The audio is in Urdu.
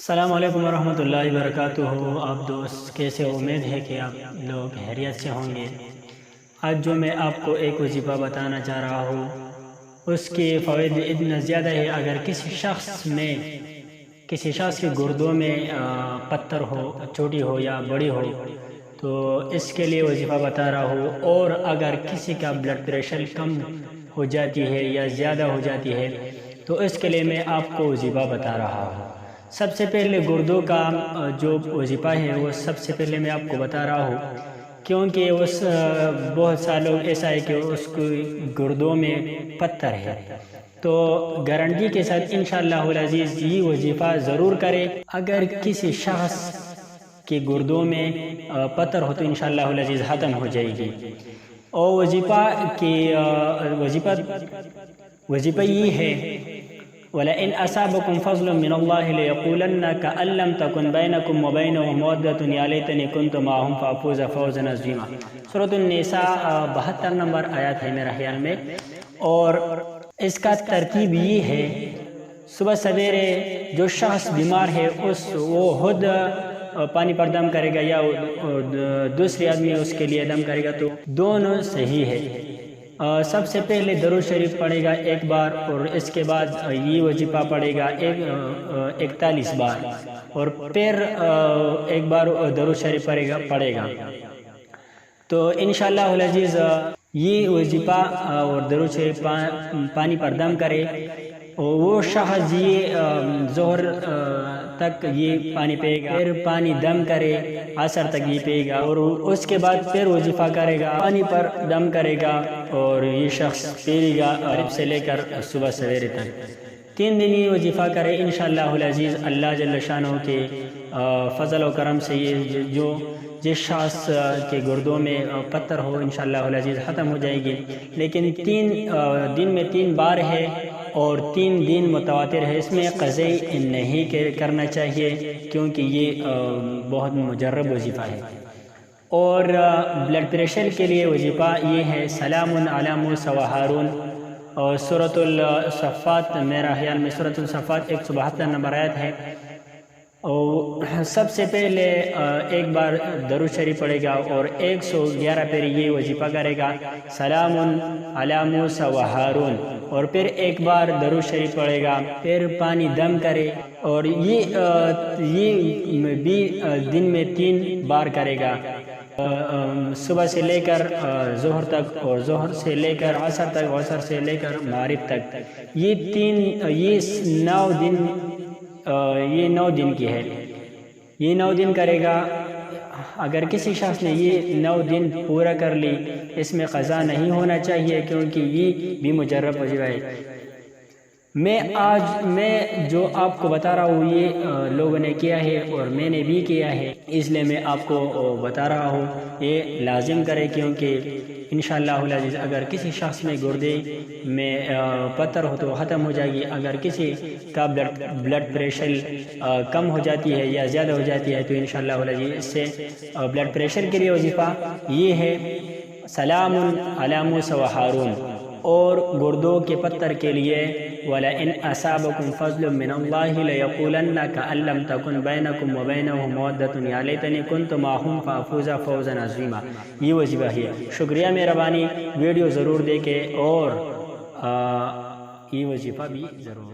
السلام علیکم ورحمۃ اللہ وبرکاتہ۔ آپ دوست کیسے؟ امید ہے کہ آپ لوگ خیریت سے ہوں گے۔ آج جو میں آپ کو ایک وظیفہ بتانا چاہ رہا ہوں اس کے فوائد اتنا زیادہ ہے۔ اگر کسی شخص کے گردوں میں پتھر ہو، چھوٹی ہو یا بڑی ہو، تو اس کے لیے وظیفہ بتا رہا ہوں۔ اور اگر کسی کا بلڈ پریشر کم ہو جاتی ہے یا زیادہ ہو جاتی ہے تو اس کے لیے میں آپ کو وظیفہ بتا رہا ہوں۔ سب سے پہلے گردوں کا جو وظیفہ ہے وہ سب سے پہلے میں آپ کو بتا رہا ہوں، کیونکہ بہت سارے لوگ ایسا ہے کہ اس کو گردوں میں پتھر ہے، تو گارنٹی کے ساتھ انشاءاللہ العزیز یہ وظیفہ ضرور کرے۔ اگر کسی شخص کے گردوں میں پتھر ہو تو انشاءاللہ العزیز ختم ہو جائے گی۔ اور وظیفہ یہ ہے، وَلَئِنْ أَصَابَكُمْ فَضْلٌ مِّنَ اللَّهِ لَيَقُولَنَّ كَأَن لَّمْ تَكُن بَيْنَكُمْ وَبَيْنَهُ مَوَدَّةٌ يَا لَيْتَنِي كُنتُ مَعَهُمْ فَأَفُوزَ فَوْزًا عَظِيمًا۔ سورۃ النساء 72 نمبر آیات ہے میرا خیال میں۔ اور اس کا ترتیب یہ ہے، صبح سویرے جو شخص بیمار ہے وہ خود پانی پر دم کرے گا یا دوسری آدمی اس کے لیے دم کرے گا، تو دونوں صحیح ہے۔ سب سے پہلے درود شریف پڑھے گا ایک بار، اور اس کے بعد یہ وظیفہ پڑھے گا 41 بار، اور پھر ایک بار درود شریف پڑھے گا۔ تو انشاءاللہ العزیز یہ وظیفہ اور درود شریف پانی پر دم کرے، وہ شخص یہ ظہر تک یہ پانی پیے گا، پھر پانی دم کرے عصر تک یہ پیے گا، اور اس کے بعد پھر وظیفہ کرے گا، پانی پر دم کرے گا، اور یہ شخص پیے گا مغرب سے لے کر صبح سویرے تک 3 دن یہ وظیفہ کرے۔ انشاءاللہ العزیز اللہ جل شانہ کے فضل و کرم سے یہ جس شخص کے گردوں میں پتھر ہو انشاءاللہ العزیز ختم ہو جائے گی۔ لیکن 3 دن میں 3 بار ہے اور 3 دن متواتر ہے، اس میں قضاء نہیں کرنا چاہیے کیونکہ یہ بہت مجرب وظیفہ ہے۔ اور بلڈ پریشر کے لیے وظیفہ یہ ہے، سلام علی موسیٰ و ہارون، اور سورۃ الصفات میرا خیال میں سورۃ الصفات 172 نمبر آیت ہے۔ اور سب سے پہلے ایک بار درود شریف پڑھے گا اور 111 پھر یہ وظیفہ کرے گا، سلام علی موسیٰ و ہارون، اور پھر ایک بار درود شریف پڑھے گا، پھر پانی دم کرے، اور یہ بھی دن میں 3 بار کرے گا، صبح سے لے کر ظہر تک، اور ظہر سے لے کر عصر تک، عصر سے لے کر مغرب تک۔ یہ 9 دن کی ہے، یہ 9 دن کرے گا۔ اگر کسی شخص نے یہ 9 دن پورا کر لی، اس میں قضا نہیں ہونا چاہیے کیونکہ یہ بھی مجرب وظیفہ ہے۔ میں جو آپ کو بتا رہا ہوں یہ لوگوں نے کیا ہے اور میں نے بھی کیا ہے، اس لیے میں آپ کو بتا رہا ہوں یہ لازم کرے، کیونکہ انشاءاللہ العزیز اگر کسی شخص میں گردے میں پتھر ہو تو ختم ہو جائے گی۔ اگر کسی کا بلڈ پریشر کم ہو جاتی ہے یا زیادہ ہو جاتی ہے تو انشاءاللہ العزیز اس سے بلڈ پریشر کے لیے وظیفہ یہ ہے، سلام علی موسیٰ و ہارون۔ اور گردوں کے پتھر کے لیے، وَلَئِنْ أَصَابَكُمْ فَضْلٌ مِّنَ اللَّهِ لَيَقُولَنَّ كَأَن لَّمْ تَكُن بَيْنَكُمْ وَبَيْنَهُ مَوَدَّةٌ يَا لَيْتَنِي كُنتُ مَعَهُمْ فَأَفُوزَ فَوْزًا عَظِيمًا۔ یہ وظیفہ ہے۔ شکریہ مہربانی، ویڈیو ضرور دیکھیں اور یہ وظیفہ بھی ضرور